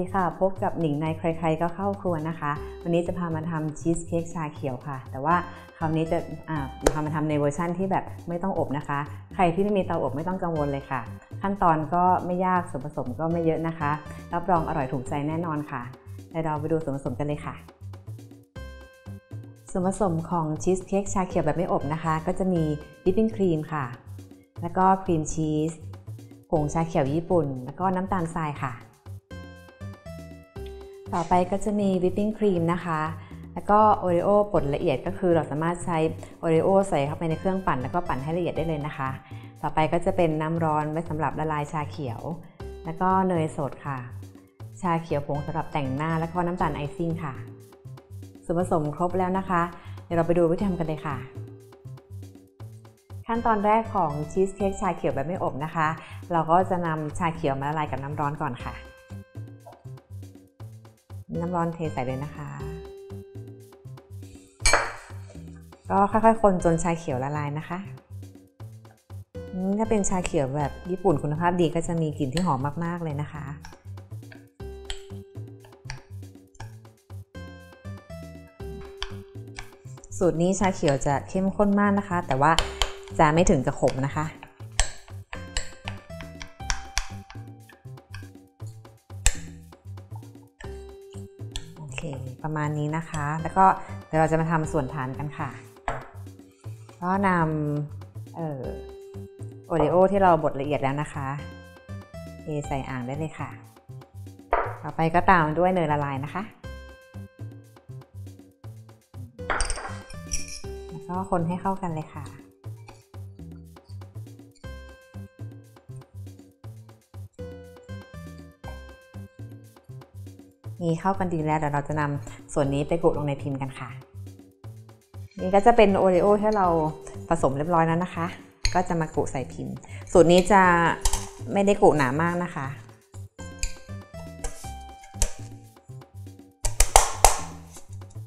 ดีค่ะพบกับหนิงในใครๆก็เข้าครัวนะคะวันนี้จะพามาทำชีสเค้กชาเขียวค่ะแต่ว่าคราวนี้จะพามาทำในเวอร์ชั่นที่แบบไม่ต้องอบนะคะใครที่ไม่มีเตาอบไม่ต้องกังวลเลยค่ะขั้นตอนก็ไม่ยากส่วนผสมก็ไม่เยอะนะคะรับรองอร่อยถูกใจแน่นอนค่ะเดี๋ยวเราไปดูส่วนผสมกันเลยค่ะส่วนผสมของชีสเค้กชาเขียวแบบไม่อบนะคะก็จะมีวิปปิ้งครีมค่ะแล้วก็ครีมชีสผงชาเขียวญี่ปุ่นแล้วก็น้ำตาลทรายค่ะต่อไปก็จะมีวิปปิ้งครีมนะคะแล้วก็โอรีโอป่นละเอียดก็คือเราสามารถใช้โอรีโอใส่เข้าไปในเครื่องปั่นแล้วก็ปั่นให้ละเอียดได้เลยนะคะต่อไปก็จะเป็นน้ำร้อนไว้สำหรับละลายชาเขียวแล้วก็เนยสดค่ะชาเขียวผงสำหรับแต่งหน้าแล้วก็น้ำตาลไอซิ่งค่ะส่วนผสมครบแล้วนะคะเดี๋ยวเราไปดูวิธีทำกันเลยค่ะขั้นตอนแรกของชีสเค้กชาเขียวแบบไม่อบนะคะเราก็จะนำชาเขียวมาละลายกับน้ำร้อนก่อนค่ะน้ำร้อนเทใส่เลยนะคะก็ค่อยๆคนจนชาเขียวละลายนะคะถ้าเป็นชาเขียวแบบญี่ปุ่นคุณภาพดีก็จะมีกลิ่นที่หอมมากๆเลยนะคะสูตรนี้ชาเขียวจะเข้มข้นมากนะคะแต่ว่าจะไม่ถึงกับขมนะคะโอเคประมาณนี้นะคะแล้วก็เดี๋ยวเราจะมาทำส่วนฐานกันค่ะก็นำโอรีโอที่เราบดละเอียดแล้วนะคะเทใส่อ่างได้เลยค่ะต่อไปก็ตามด้วยเนยละลายนะคะแล้วก็คนให้เข้ากันเลยค่ะนี่เข้ากันดีแล้วเดี๋ยวเราจะนำส่วนนี้ไปกดลงในพิมพ์กันค่ะนี่ก็จะเป็นโอรีโอที่เราผสมเรียบร้อยแล้วนะคะก็จะมากุใส่พิมพ์สูตรนี้จะไม่ได้กุหนามากนะคะ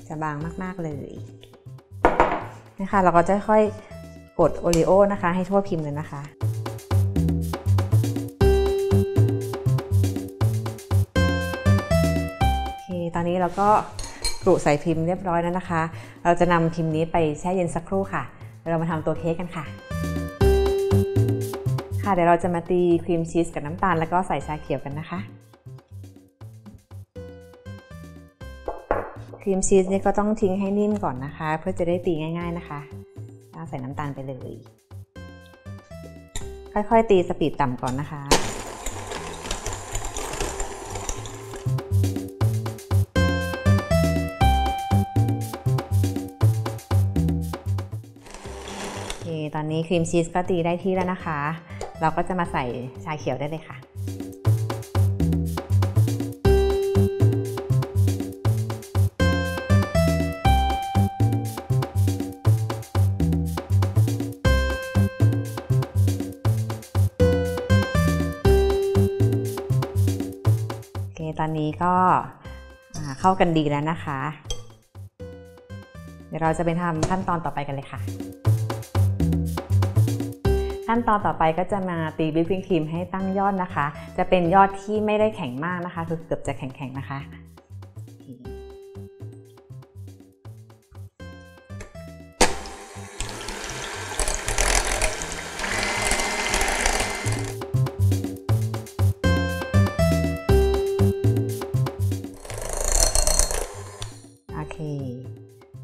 จะบางมากๆเลยนะคะเราก็จะค่อยกดโอรีโอนะคะให้ทั่วพิมพ์เลยนะคะโอเคตอนนี้เราก็กรุใส่พิมพ์เรียบร้อยแล้วนะคะเราจะนำพิมพ์นี้ไปแช่เย็นสักครู่ค่ะเดี๋ยวเรามาทำตัวเค้กกันค่ะเดี๋ยวเราจะมาตีครีมชีสกับน้ำตาลแล้วก็ใส่ชาเขียวกันนะคะครีมชีสนี่ก็ต้องทิ้งให้นิ่มก่อนนะคะเพื่อจะได้ตีง่ายๆนะคะแล้วใส่น้ำตาลไปเลยค่อยๆตีสปีดต่ำก่อนนะคะโอเคตอนนี้ครีมชีสก็ตีได้ที่แล้วนะคะเราก็จะมาใส่ชาเขียวได้เลยค่ะตอนนี้ก็เข้ากันดีแล้วนะคะเดี๋ยวเราจะไปทำขั้นตอนต่อไปกันเลยค่ะขั้นตอนต่อไปก็จะมาตีวิปปิ้งครีมให้ตั้งยอดนะคะจะเป็นยอดที่ไม่ได้แข็งมากนะคะคือเกือบจะแข็งๆนะคะ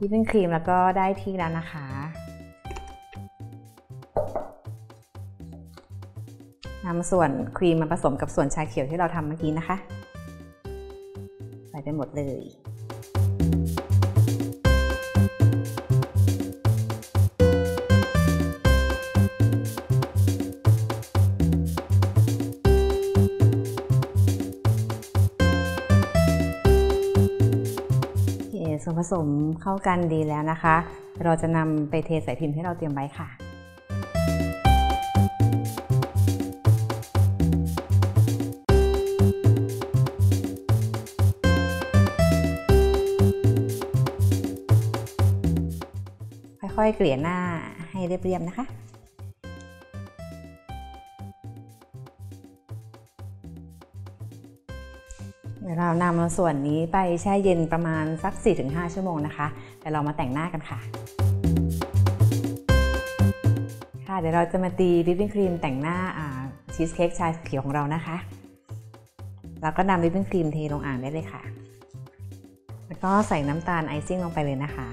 วิปปิ้งครีมแล้วก็ได้ที่แล้วนะคะนำส่วนครีมมาผสมกับส่วนชาเขียวที่เราทำเมื่อกี้นะคะใส่ไปหมดเลยส่วนผสมเข้ากันดีแล้วนะคะเราจะนำไปเทใส่พิมพ์ที่เราเตรียมไว้ค่ะค่อยๆเกลี่ยหน้าให้เรียบๆนะคะ เ เดี๋ยวเรานำส่วนนี้ไปแช่เย็นประมาณสัก 4-5 ชั่วโมงนะคะเดี๋ยวเรามาแต่งหน้ากันค่ะเดี๋ยวเราจะมาตีวิปปิ้งครีมแต่งหน้าชีสเค้กชาเขียวของเรานะคะเราก็นำวิปปิ้งครีมเทลงอ่างได้เลยค่ะแล้วก็ใส่น้ำตาลไอซิ่งลงไปเลยนะคะ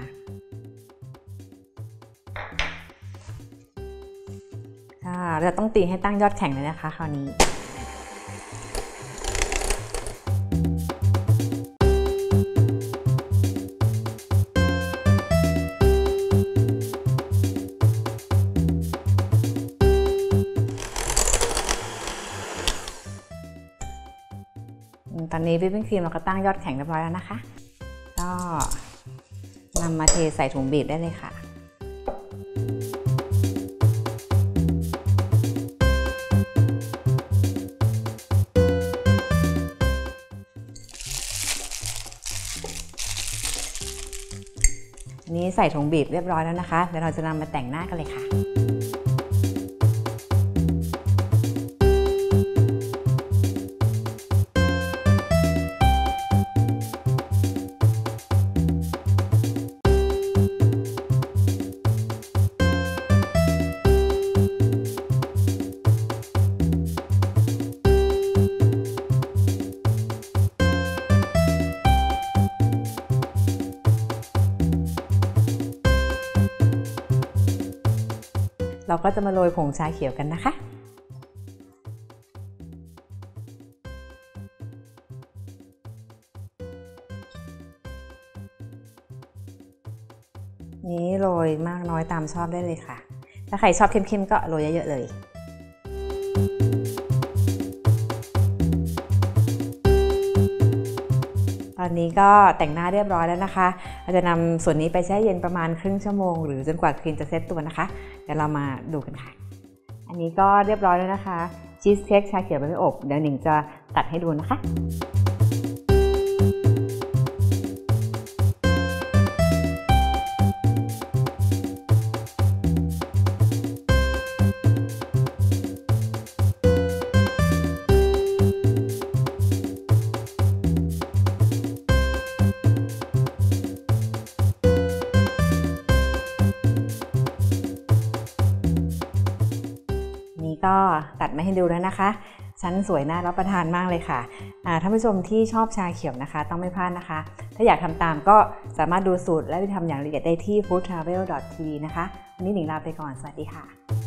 เราต้องตีให้ตั้งยอดแข็งเลยนะคะคราวนี้ตอนนี้วิปปิ้งครีมเราก็ตั้งยอดแข็งเรียบร้อยแล้วนะคะก็นำมาเทใส่ถุงบีบได้เลยค่ะนี้ใส่ถุงบีบเรียบร้อยแล้วนะคะเดี๋ยวเราจะนำมาแต่งหน้ากันเลยค่ะเราก็จะมาโรยผงชาเขียวกันนะคะนี้โรยมากน้อยตามชอบได้เลยค่ะถ้าใครชอบเข้มๆก็โรยเยอะๆเลยตอนนี้ก็แต่งหน้าเรียบร้อยแล้วนะคะเราจะนำส่วนนี้ไปแช่เย็นประมาณครึ่งชั่วโมงหรือจนกว่าครีมจะเซ็ตตัวนะคะเดี๋ยวเรามาดูกันค่ะอันนี้ก็เรียบร้อยแล้วนะคะชีสเค้กชาเขียวแบบอบเดี๋ยวหนิงจะตัดให้ดูนะคะก็ตัดมาให้ดูแล้วนะคะชั้นสวยน่ารับประทานมากเลยค่ะท่านผู้ชมที่ชอบชาเขียวนะคะต้องไม่พลาดนะคะถ้าอยากทำตามก็สามารถดูสูตรและไปทำอย่างละเอียดได้ที่ foodtravel.tv นะคะวันนี้หนิงลาไปก่อนสวัสดีค่ะ